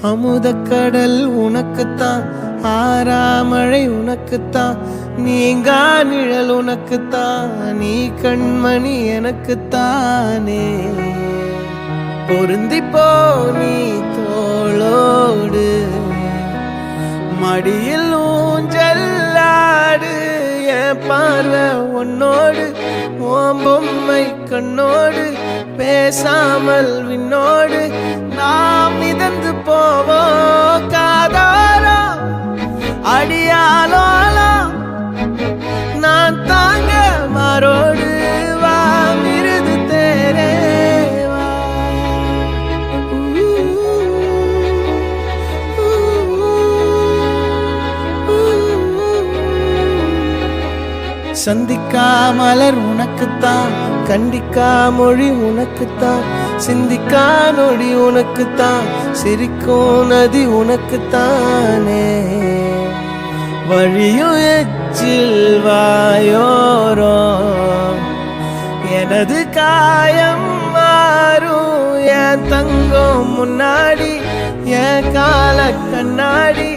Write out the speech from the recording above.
அமுதக்கடல் உனக்குத்தான், ஆறாமழை உனக்குத்தான், நீங்கா நிழல் உனக்குத்தான், நீ கண்மணி எனக்குத்தானே. பொருந்திப்போ நீ தோளோடு, மடியில் ஊஞ்சல்லாடு, என் பார்வை உன்னோடு, ஓம் பொம்மை கண்ணோடு, பேசாமல் விண்ணோடு நாம் மிதந்து போவோம். காதாரோ அடியாலோலோ நான் தாங்க மாறோடு, வா மிருது தேரே வா. சந்திக்கா மலர் உனக்குத்தான், கண்டிக்கா மொழி உனக்குத்தான், சிந்திக்கா நொடி உனக்குத்தான், சிரிக்கும் நதி உனக்குத்தானே. வழியும் எச்சில் வாயோரோ எனது காயம் மாறும், என் தங்கம் முன்னாடி என் கால கண்ணாடி,